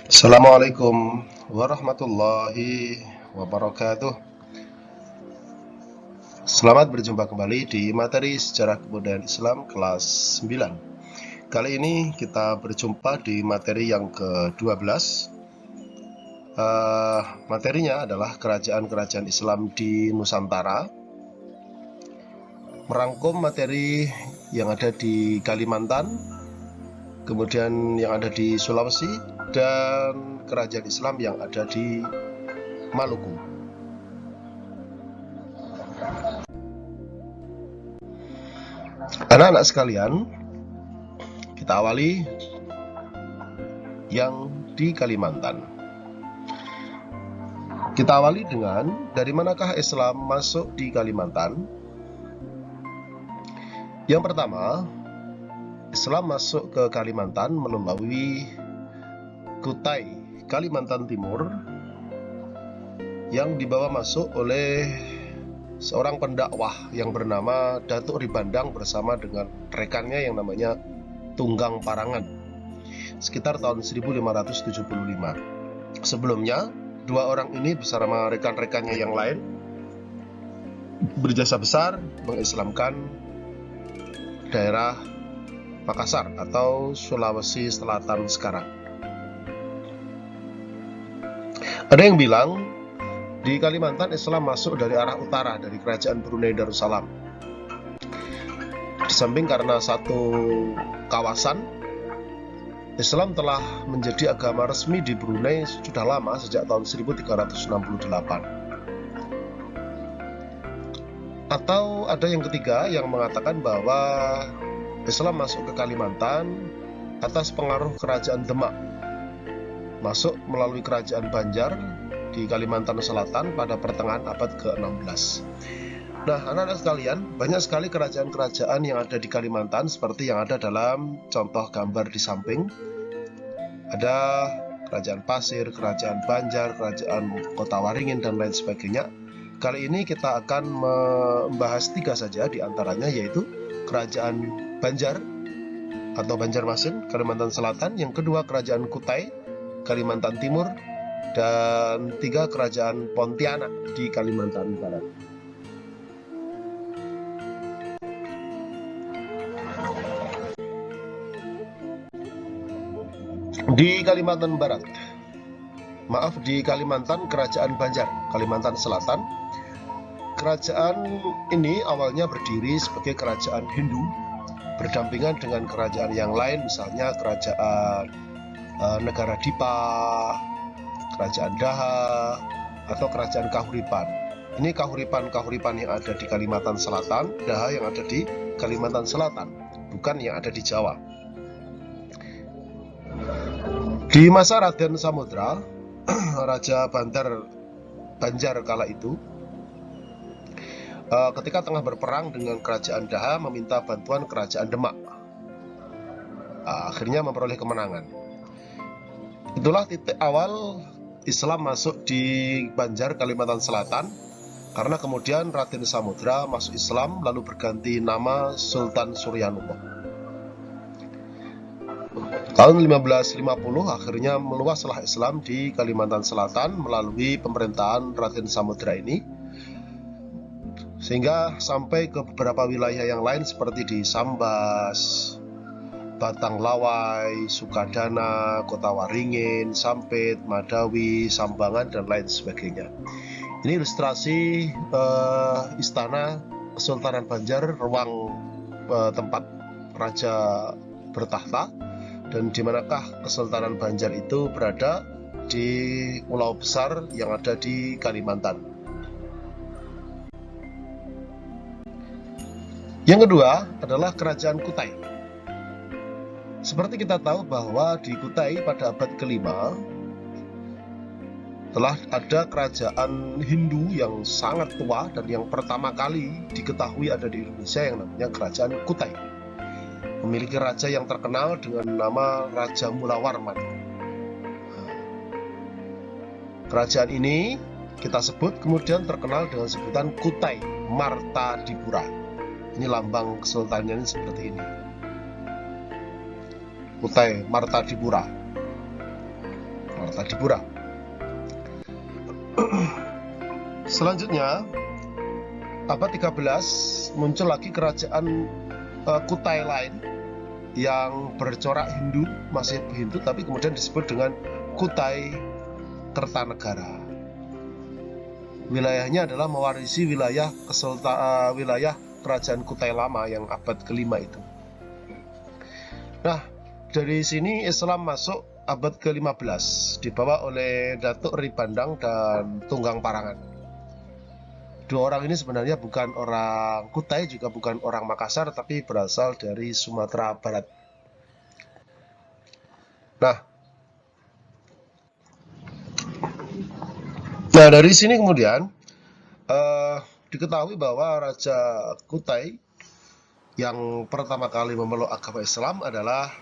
Assalamualaikum warahmatullahi wabarakatuh. Selamat berjumpa kembali di materi Sejarah Kebudayaan Islam kelas 9. Kali ini kita berjumpa di materi yang ke-12. Materinya adalah kerajaan-kerajaan Islam di Nusantara. Merangkum materi yang ada di Kalimantan, kemudian yang ada di Sulawesi, dan kerajaan Islam yang ada di Maluku. Anak-anak sekalian, kita awali yang di Kalimantan. Kita awali dengan dari manakah Islam masuk di Kalimantan? Yang pertama, Islam masuk ke Kalimantan melalui Kutai, Kalimantan Timur, yang dibawa masuk oleh seorang pendakwah yang bernama Datuk Ribandang bersama dengan rekannya yang namanya Tunggang Parangan sekitar tahun 1575. Sebelumnya, dua orang ini bersama rekan-rekannya yang lain berjasa besar mengislamkan daerah Makassar atau Sulawesi Selatan sekarang. Ada yang bilang di Kalimantan Islam masuk dari arah utara, dari kerajaan Brunei Darussalam. Di samping karena satu kawasan, Islam telah menjadi agama resmi di Brunei sudah lama, sejak tahun 1368. Atau ada yang ketiga yang mengatakan bahwa Islam masuk ke Kalimantan atas pengaruh kerajaan Demak, masuk melalui kerajaan Banjar di Kalimantan Selatan pada pertengahan abad ke-16. Nah, anak-anak sekalian, banyak sekali kerajaan-kerajaan yang ada di Kalimantan seperti yang ada dalam contoh gambar di samping. Ada kerajaan Pasir, kerajaan Banjar, kerajaan Kota Waringin, dan lain sebagainya. Kali ini kita akan membahas 3 saja di antaranya, yaitu kerajaan Banjar atau Banjarmasin, Kalimantan Selatan. Yang kedua, kerajaan Kutai, Kalimantan Timur, dan 3 kerajaan Pontianak di Kalimantan Barat. Di Kalimantan Barat, di Kalimantan, kerajaan Banjar, Kalimantan Selatan. Kerajaan ini awalnya berdiri sebagai kerajaan Hindu, berdampingan dengan kerajaan yang lain, misalnya kerajaan Negara Dipa, kerajaan Daha, atau kerajaan Kahuripan. Ini Kahuripan yang ada di Kalimantan Selatan, Daha yang ada di Kalimantan Selatan, bukan yang ada di Jawa. Di masa Raden Samudra, Raja Banjar kala itu, ketika tengah berperang dengan kerajaan Daha, meminta bantuan kerajaan Demak. Akhirnya memperoleh kemenangan. Itulah titik awal Islam masuk di Banjar, Kalimantan Selatan, karena kemudian Raden Samudra masuk Islam lalu berganti nama Sultan Suryanuppa. Tahun 1550 akhirnya meluaslah Islam di Kalimantan Selatan melalui pemerintahan Raden Samudra ini, sehingga sampai ke beberapa wilayah yang lain seperti di Sambas, Batang Lawai, Sukadana, Kota Waringin, Sampit, Madawi, Sambangan, dan lain sebagainya. Ini ilustrasi istana Kesultanan Banjar, ruang tempat raja bertahta, dan di manakah Kesultanan Banjar itu berada, di pulau besar yang ada di Kalimantan. Yang kedua adalah kerajaan Kutai. Seperti kita tahu bahwa di Kutai pada abad ke-5 telah ada kerajaan Hindu yang sangat tua dan yang pertama kali diketahui ada di Indonesia, yang namanya kerajaan Kutai. Memiliki raja yang terkenal dengan nama Raja Mulawarman. Kerajaan ini kita sebut kemudian terkenal dengan sebutan Kutai Martadipura. Ini lambang kesultanannya ini seperti ini. Kutai Martadipura. Martadipura. Selanjutnya, abad 13 muncul lagi kerajaan Kutai lain yang bercorak Hindu, masih Hindu, tapi kemudian disebut dengan Kutai Kertanegara. Wilayahnya adalah mewarisi wilayah kerajaan Kutai lama yang abad ke-5 itu. Nah, dari sini Islam masuk abad ke-15, dibawa oleh Datuk Ri Bandang dan Tunggang Parangan. Dua orang ini sebenarnya bukan orang Kutai, juga bukan orang Makassar, tapi berasal dari Sumatera Barat. Nah, dari sini kemudian diketahui bahwa Raja Kutai yang pertama kali memeluk agama Islam adalah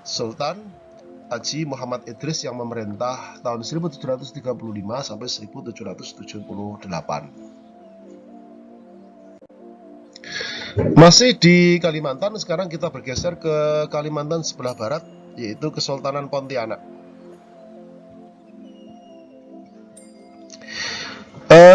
Sultan Haji Muhammad Idris yang memerintah tahun 1735 sampai 1778. Masih di Kalimantan, sekarang kita bergeser ke Kalimantan sebelah barat, yaitu Kesultanan Pontianak.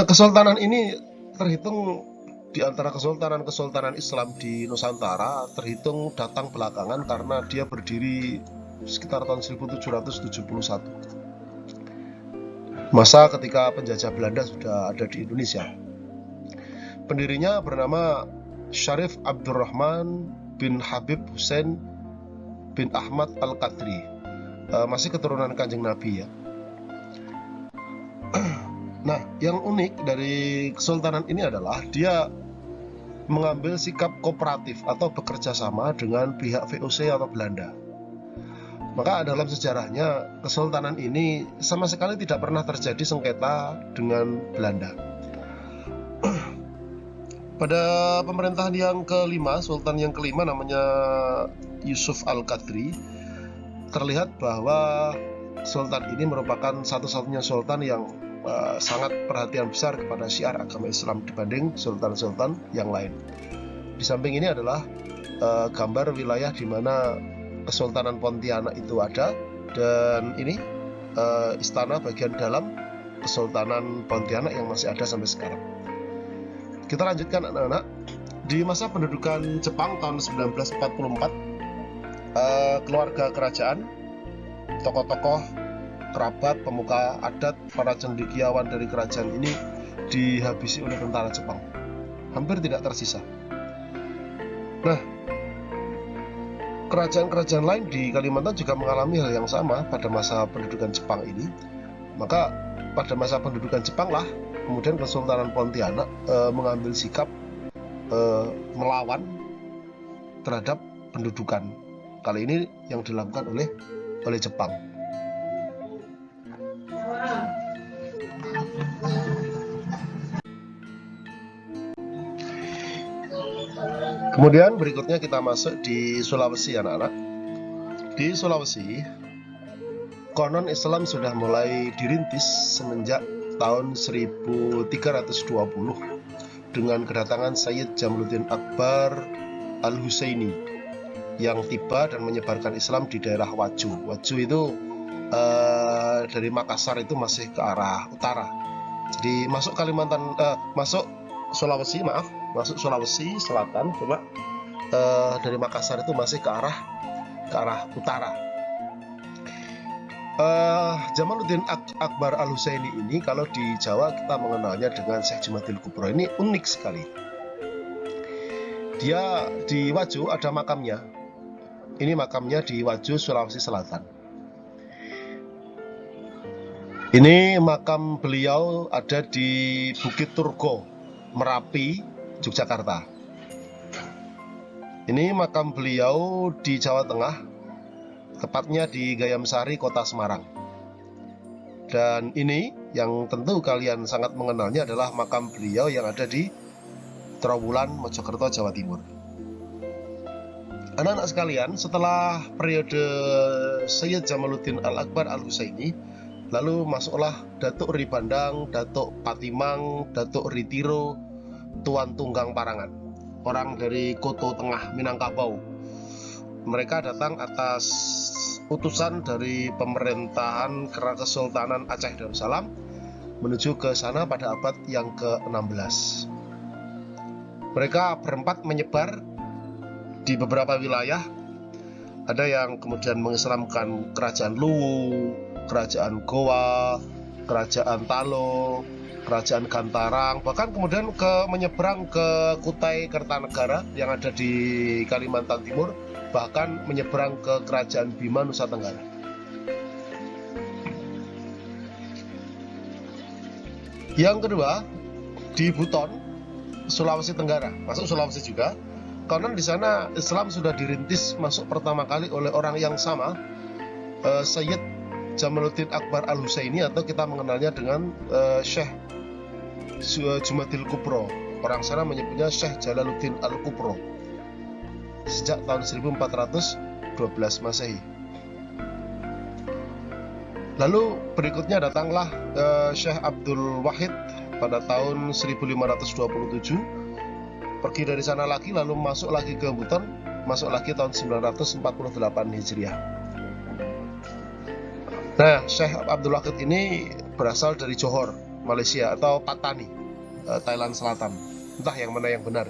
Kesultanan ini terhitung di antara kesultanan-kesultanan Islam di Nusantara, terhitung datang belakangan karena dia berdiri sekitar tahun 1771. Masa ketika penjajah Belanda sudah ada di Indonesia. Pendirinya bernama Syarif Abdurrahman bin Habib Hussein bin Ahmad Al-Qadri. Masih keturunan Kanjeng Nabi ya. Nah, yang unik dari kesultanan ini adalah dia mengambil sikap kooperatif atau bekerja sama dengan pihak VOC atau Belanda. Maka dalam sejarahnya kesultanan ini sama sekali tidak pernah terjadi sengketa dengan Belanda. Pada pemerintahan yang kelima, sultan yang kelima namanya Yusuf Al-Qadri, terlihat bahwa sultan ini merupakan satu-satunya sultan yang sangat perhatian besar kepada syiar agama Islam dibanding sultan-sultan yang lain. Di samping ini adalah gambar wilayah di mana Kesultanan Pontianak itu ada, dan ini istana bagian dalam Kesultanan Pontianak yang masih ada sampai sekarang. Kita lanjutkan anak-anak. Di masa pendudukan Jepang tahun 1944, keluarga kerajaan, tokoh-tokoh kerabat, pemuka adat, para cendekiawan dari kerajaan ini dihabisi oleh tentara Jepang. Hampir tidak tersisa. Nah, kerajaan-kerajaan lain di Kalimantan juga mengalami hal yang sama pada masa pendudukan Jepang ini. Maka pada masa pendudukan Jepang lah kemudian Kesultanan Pontianak mengambil sikap melawan terhadap pendudukan. Kali ini yang dilakukan oleh Jepang. Kemudian berikutnya kita masuk di Sulawesi anak-anak. Di Sulawesi, konon Islam sudah mulai dirintis semenjak tahun 1320 dengan kedatangan Sayyid Jamaluddin Akbar Al-Husaini yang tiba dan menyebarkan Islam di daerah Waju. Waju itu dari Makassar itu masih ke arah utara. Jadi masuk Sulawesi Selatan, cuma dari Makassar itu masih ke arah utara. Jamaluddin Akbar Al-Husaini ini kalau di Jawa kita mengenalnya dengan Syekh Jumadil Kubro. Ini unik sekali. Dia di Waju ada makamnya. Ini makamnya di Waju, Sulawesi Selatan. Ini makam beliau ada di Bukit Turgo, Merapi, Yogyakarta. Ini makam beliau di Jawa Tengah, tepatnya di Gayamsari, Kota Semarang. Dan ini yang tentu kalian sangat mengenalnya adalah makam beliau yang ada di Trawulan, Mojokerto, Jawa Timur. Anak-anak sekalian, setelah periode Sayyid Jamaluddin Al-Akbar Al-Husaini, lalu masuklah Datuk Ri Bandang, Datuk Patimang, Datuk Ri Tiro, Tuan Tunggang Parangan. orang dari Koto Tengah, Minangkabau. Mereka datang atas utusan dari pemerintahan Kesultanan Aceh Darussalam menuju ke sana pada abad yang ke-16. Mereka berempat menyebar di beberapa wilayah. Ada yang kemudian mengislamkan kerajaan Luwu, kerajaan Goa, kerajaan Talo, kerajaan Gantarang, bahkan kemudian menyeberang ke Kutai Kertanegara yang ada di Kalimantan Timur, bahkan menyeberang ke kerajaan Bima, Nusa Tenggara. Yang kedua, di Buton, Sulawesi Tenggara, masuk Sulawesi juga. Karena di sana Islam sudah dirintis masuk pertama kali oleh orang yang sama, Sayyid Jamaluddin Akbar Al-Husaini, atau kita mengenalnya dengan Syekh Jumadil Kubro. Orang sana menyebutnya Syekh Jalaluddin Al-Kubro sejak tahun 1412 Masehi. Lalu berikutnya datanglah Syekh Abdul Wahid pada tahun 1527. Pergi dari sana lagi, lalu masuk lagi ke Buton, masuk lagi tahun 948 Hijriah. Nah, Syekh Abdul Wahid ini berasal dari Johor, Malaysia, atau Patani, Thailand Selatan. Entah yang mana yang benar.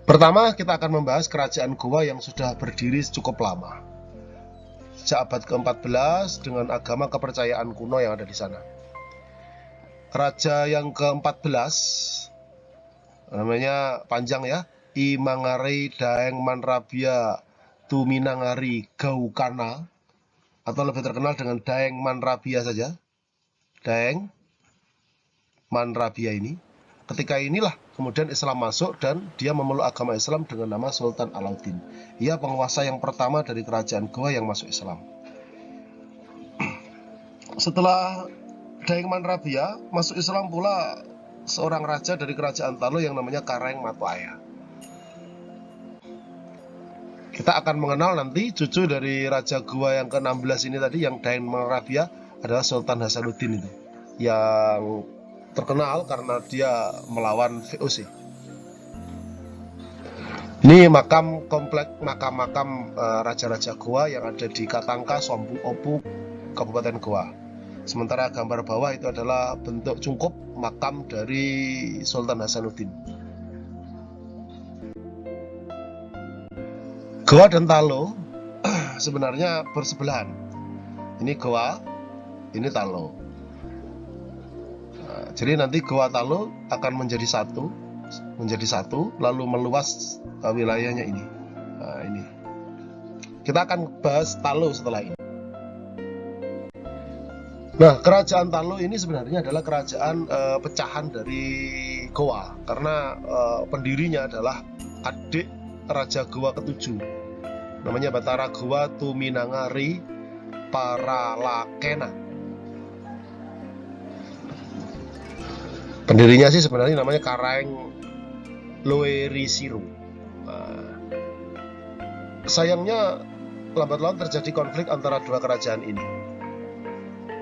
Pertama, kita akan membahas kerajaan Goa yang sudah berdiri cukup lama, sejak abad ke-14 dengan agama kepercayaan kuno yang ada di sana. Raja yang ke-14 namanya panjang ya, I Mangari Daeng Manrabia Tuminangari Gaukana, atau lebih terkenal dengan Daeng Manrabia saja. Daeng Manrabia ini, ketika inilah kemudian Islam masuk dan dia memeluk agama Islam dengan nama Sultan Alauddin. Ia penguasa yang pertama dari kerajaan Goa yang masuk Islam. Setelah Daeng Manrabia, masuk Islam pula seorang raja dari kerajaan Talo yang namanya Kareng Matuaya. Kita akan mengenal nanti cucu dari Raja Goa yang ke-16 ini tadi, yang Daeng Manrabia, adalah Sultan Hasanuddin itu, yang terkenal karena dia melawan VOC. Ini komplek makam raja-raja Goa yang ada di Katangka, Sombung Opu, Kabupaten Goa. Sementara gambar bawah itu adalah bentuk cungkup makam dari Sultan Hasanuddin. Goa dan Talo sebenarnya bersebelahan. Ini Goa, ini Talo. Nah, jadi nanti Goa Talo akan menjadi satu, lalu meluas wilayahnya ini. Nah, ini. Kita akan bahas Talo setelah ini. Nah, kerajaan Talo ini sebenarnya adalah kerajaan pecahan dari Goa, karena pendirinya adalah adik Raja Goa ke-7, namanya Batara Goa Tuminangari Paralakena. Pendirinya sih sebenarnya namanya Kareng Loerisiru. Sayangnya lambat laun terjadi konflik antara dua kerajaan ini.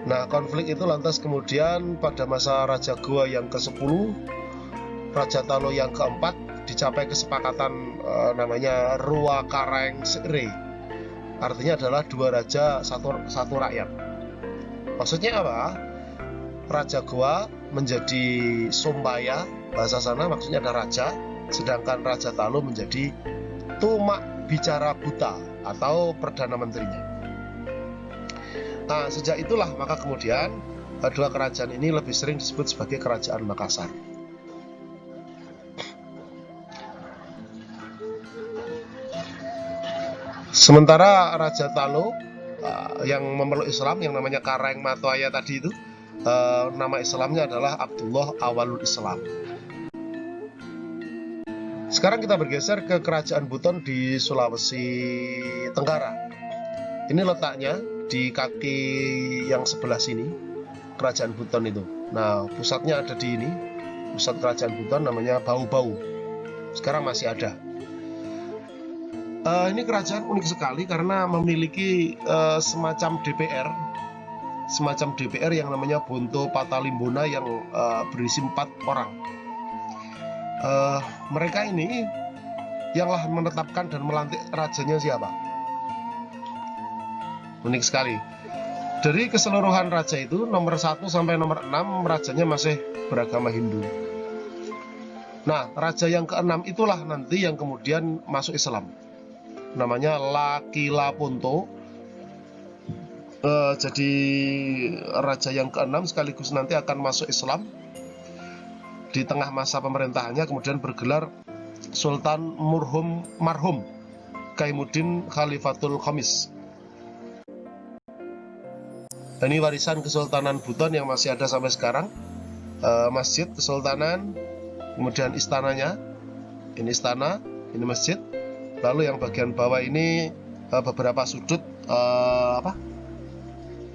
Nah, konflik itu lantas kemudian pada masa Raja Goa yang ke-10, Raja Talo yang ke-4, dicapai kesepakatan namanya Rua Kareng Sere. Artinya adalah dua raja, satu rakyat. Maksudnya apa? Raja Goa menjadi Sombaya, bahasa sana maksudnya ada raja, sedangkan Raja Talo menjadi Tumak Bicara Buta atau Perdana Menterinya. Nah, sejak itulah maka kemudian dua kerajaan ini lebih sering disebut sebagai Kerajaan Makassar. Sementara Raja Talo yang memeluk Islam, yang namanya Kareng Matuaya tadi itu, nama Islamnya adalah Abdullah Awalul Islam. Sekarang kita bergeser ke Kerajaan Buton di Sulawesi Tenggara. Ini letaknya di kaki yang sebelah sini, Kerajaan Buton itu. Nah, pusatnya ada di ini. Pusat Kerajaan Buton namanya Bau-Bau. Sekarang masih ada. Ini kerajaan unik sekali karena memiliki semacam DPR semacam DPR yang namanya Bonto Patalimbona yang berisi 4 orang. Mereka ini yanglah menetapkan dan melantik rajanya siapa. Unik sekali. Dari keseluruhan raja itu nomor 1 sampai nomor 6 rajanya masih beragama Hindu. Nah, raja yang ke-6 itulah nanti yang kemudian masuk Islam. Namanya Lakilaponto. Jadi raja yang ke-6 sekaligus nanti akan masuk Islam. Di tengah masa pemerintahannya kemudian bergelar Sultan Marhum Kaimuddin Khalifatul Khamis. Ini warisan Kesultanan Buton yang masih ada sampai sekarang. Masjid Kesultanan, kemudian istananya, ini istana, ini masjid. Lalu yang bagian bawah ini beberapa sudut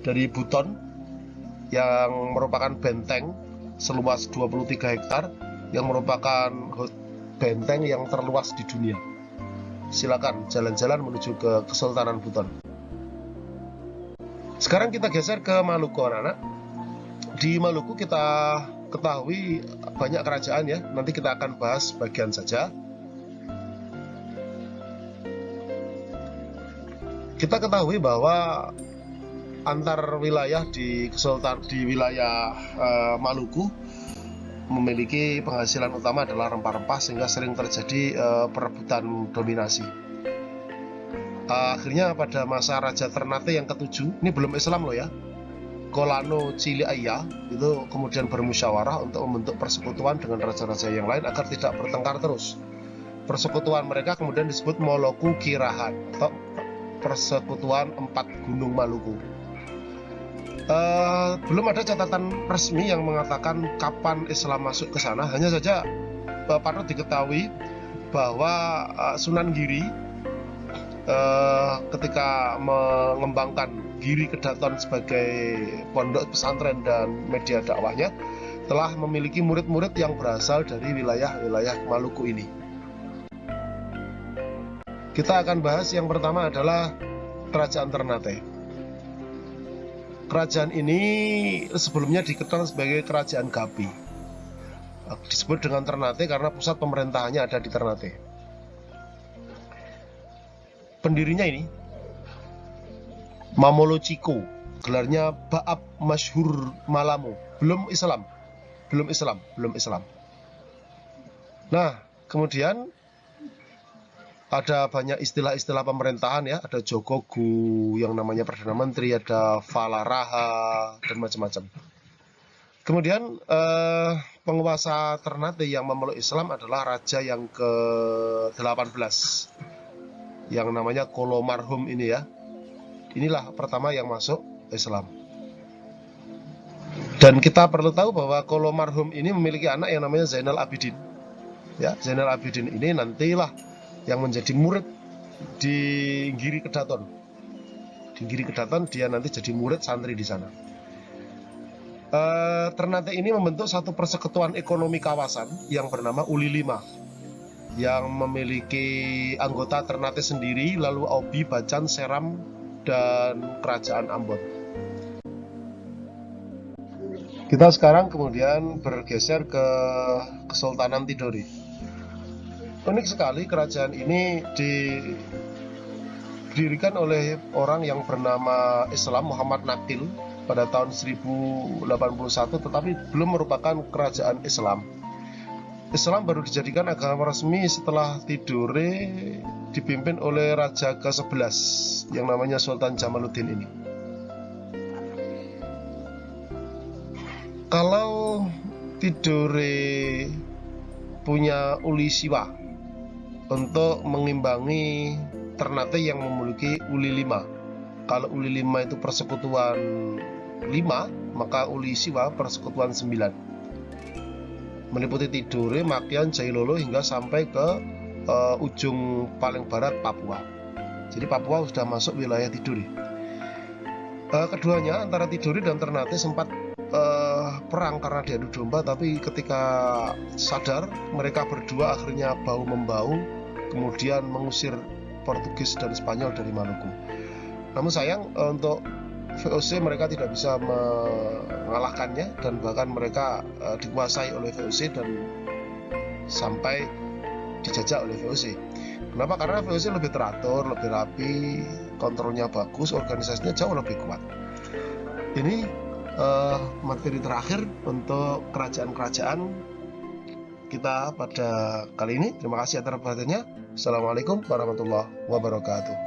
dari Buton yang merupakan benteng seluas 23 hektar yang merupakan benteng yang terluas di dunia. Silakan jalan-jalan menuju ke Kesultanan Buton. Sekarang kita geser ke Maluku, anak-anak. Di Maluku kita ketahui banyak kerajaan ya. Nanti kita akan bahas bagian saja. Kita ketahui bahwa antar wilayah di wilayah Maluku memiliki penghasilan utama adalah rempah-rempah, sehingga sering terjadi perebutan dominasi. Akhirnya pada masa Raja Ternate yang ke-7, ini belum Islam loh ya, Kolano Ciliaya itu kemudian bermusyawarah untuk membentuk persekutuan dengan raja-raja yang lain agar tidak bertengkar terus. Persekutuan mereka kemudian disebut Moloku Kirahan atau Persekutuan 4 Gunung Maluku. Belum ada catatan resmi yang mengatakan kapan Islam masuk ke sana. Hanya saja patut diketahui bahwa Sunan Giri ketika mengembangkan Giri Kedaton sebagai pondok pesantren dan media dakwahnya telah memiliki murid-murid yang berasal dari wilayah-wilayah Maluku ini. Kita akan bahas yang pertama adalah Kerajaan Ternate. Kerajaan ini sebelumnya dikenal sebagai Kerajaan Gapi. Disebut dengan Ternate karena pusat pemerintahannya ada di Ternate. Pendirinya ini Mamolo Ciko, gelarnya Ba'ab Masyhur Malamu. Belum Islam. Nah, kemudian ada banyak istilah-istilah pemerintahan ya. Ada Jogogu yang namanya Perdana Menteri, ada Falaraha dan macam-macam. Kemudian penguasa Ternate yang memeluk Islam adalah raja yang ke-18 yang namanya Kolo Marhum ini ya. Inilah pertama yang masuk Islam. Dan kita perlu tahu bahwa Kolo Marhum ini memiliki anak yang namanya Zainal Abidin. Ya, Zainal Abidin ini nantilah yang menjadi murid di Giri Kedaton. Di Giri Kedaton dia nanti jadi murid santri di sana. Ternate ini membentuk satu persekutuan ekonomi kawasan yang bernama Uli Lima, yang memiliki anggota Ternate sendiri, lalu Obi, Bacan, Seram, dan Kerajaan Ambon. Kita sekarang kemudian bergeser ke Kesultanan Tidore. Unik sekali, kerajaan ini didirikan oleh orang yang bernama Islam Muhammad Nakil pada tahun 1081, tetapi belum merupakan kerajaan Islam. Islam baru dijadikan agama resmi setelah Tidore dipimpin oleh Raja ke-11 yang namanya Sultan Jamaluddin ini. Kalau Tidore punya Uli Siwa untuk mengimbangi Ternate yang memiliki Uli 5. Kalau Uli 5 itu persekutuan 5, maka Uli Siwa persekutuan 9. Meliputi Tidore, Makian, Jailolo hingga sampai ke ujung paling barat Papua. Jadi Papua sudah masuk wilayah Tidore. Keduanya antara Tidore dan Ternate sempat perang karena diadu domba, tapi ketika sadar mereka berdua akhirnya bahu-membahu kemudian mengusir Portugis dan Spanyol dari Maluku. Namun sayang untuk VOC mereka tidak bisa mengalahkannya, dan bahkan mereka dikuasai oleh VOC dan sampai dijajah oleh VOC. Kenapa? Karena VOC lebih teratur, lebih rapi, kontrolnya bagus, organisasinya jauh lebih kuat. Ini materi terakhir untuk kerajaan-kerajaan kita pada kali ini. Terima kasih atas perhatiannya. Assalamualaikum warahmatullahi wabarakatuh.